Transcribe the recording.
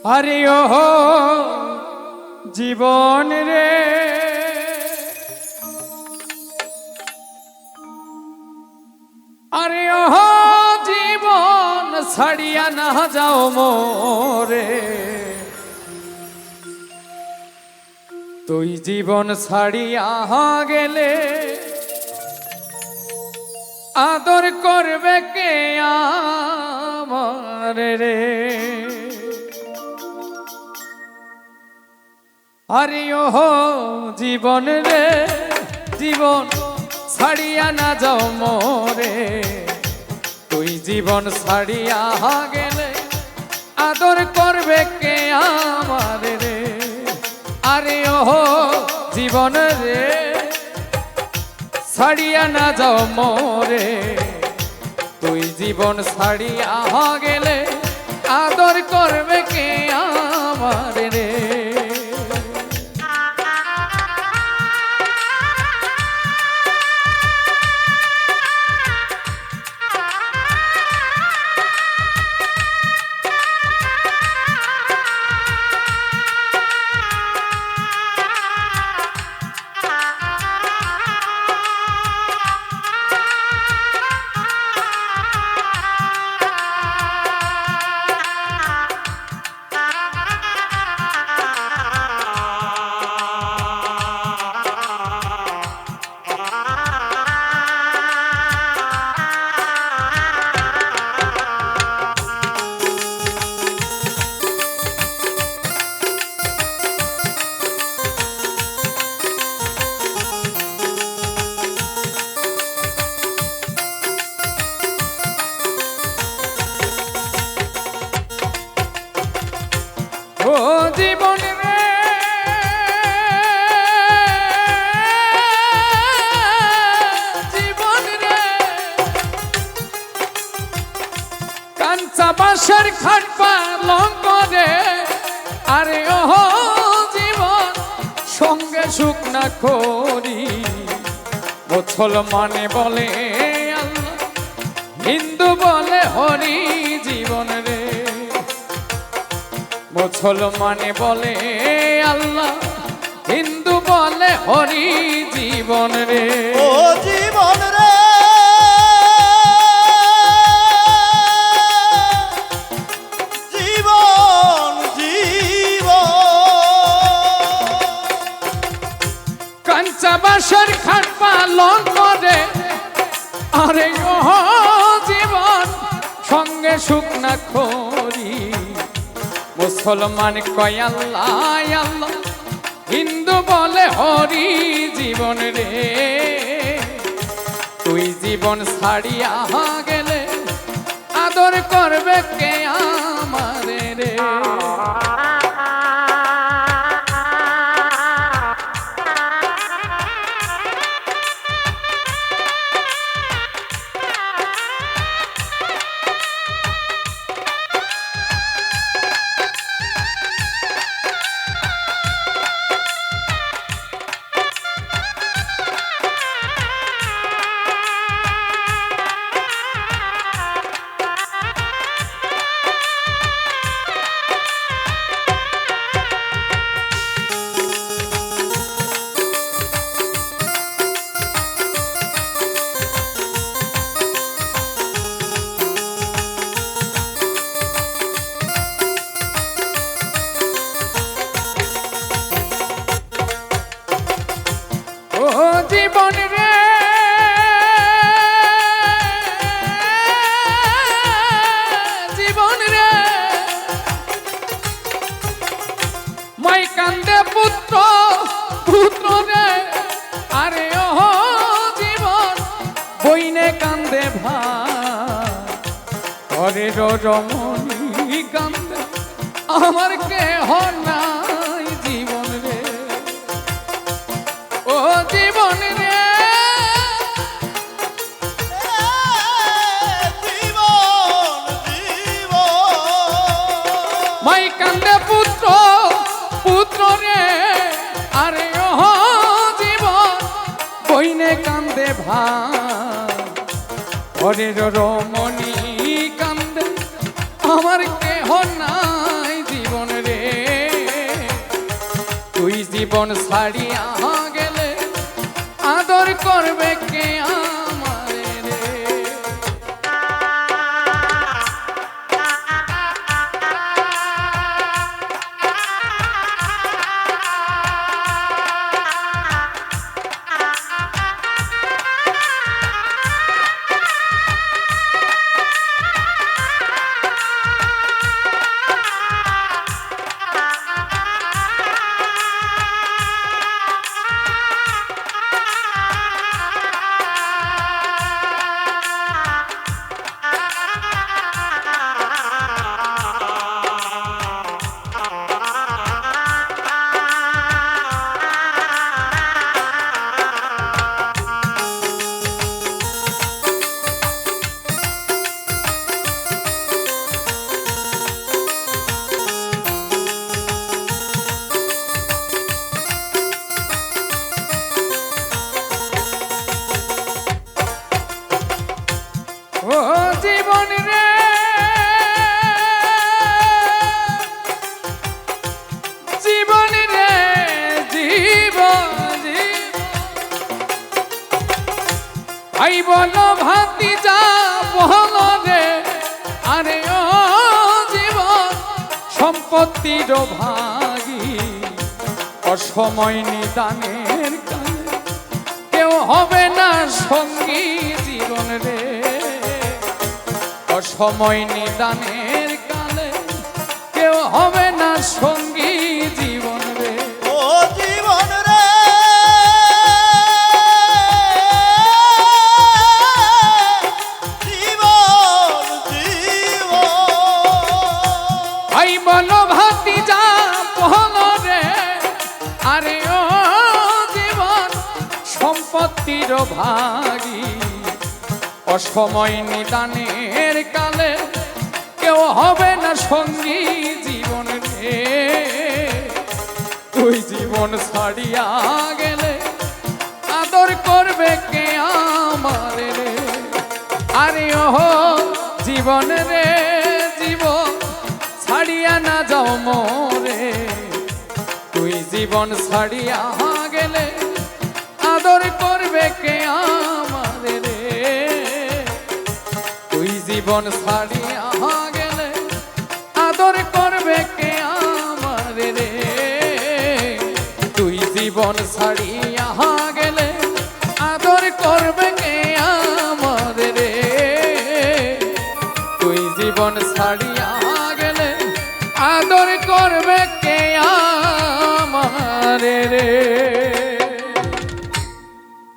আরে ও জীবন রে, আরে ও জীবন ছাড়িয়া না যাও মোরে, তুই জীবন ছাড়িয়া গেলে আদর করবে কে আমার রে। আরে ও জীবন রে, জীবন ছাড়িয়া না যাও মোরে, তুই জীবন ছাড়িয়া গেলে আদর করবে কে আমার রে। আরে ও জীবন রে, ছাড়িয়া না যাও মোরে, তুই জীবন ছাড়িয়া গেলে আদর করবে কে আমার রে। ও জীবন রে, জীবন রে, কাঞ্চা বাঁশের খাট পালঙ্ক রে। আরে ও জীবন সঙ্গে সুখ না করি, মুসলমানে বলে আল্লাহ, হিন্দু বলে হরি। জীবন রে, মুসলমানে বলে আল্লাহ, হিন্দু বলে হরি। জীবন রে, ও জীবন রে, জীবন জীবন, কাঞ্চা বাঁশের খাট পালঙ্ক রে। আরে ও জীবন সঙ্গে সুখ না করি, মুসলমান কয় আল্লাহ আল্লাহ, হিন্দু বলে হরি। জীবন রে, তুই জীবন ছাড়িয়া গেলে আদর করবে কে আমার রে। ও জীবন রে, জীবন রে, মাই কান্দে পুত্র পুত্র রে। আরে ও জীবন বইনে কান্দে ভাই, ঘরে রমণী কান্দে, আমার কেহ নাই। জীবন রে, ও জীবন রে, জীবন জীবন, মাই কান্দে পুত্র পুত্র রে। আরে ও জীবন বইনে কান্দে ভাই, ঘরে রমণী কান্দে, আমার কেহ নাই। জীবন জীবন ছাড়িয়া গেলে আদর করবে কে আমারে রে? ও জীবন রে জীবন রে জীবন আই বলো ভাতি যা বলো রে আরে ও জীবন সম্পত্তির ভাগী অসময় নিদানের কালে কেউ হবে না সঙ্গী জীবন রে অসময় নিদানের কালে কেউ হবে না সঙ্গী জীবন রে। ও জীবন রে জীবন জীবন ভাই বলো ভাতি যা বলো রে আরে ও জীবন সম্পত্তির ভাগী অসময় নিদানের কালে কেউ হবে না সঙ্গী জীবন রে। তুই জীবন ছাড়িয়া গেলে আদর করবে কে আমারে রে? আরে ও জীবন রে জীবন ছাড়িয়া না যাও মোরে। তুই জীবন ছাড়িয়া গেলে আদর করবে কে আমারে রে? তুই জীবন ছাড়িয়া গেলে আদর করবে কে আমারে রে? তুই জীবন ছাড়িয়া গেলে আদর করবে কে আমারে রে? তুই জীবন ছাড়িয়া গেলে আদর করবে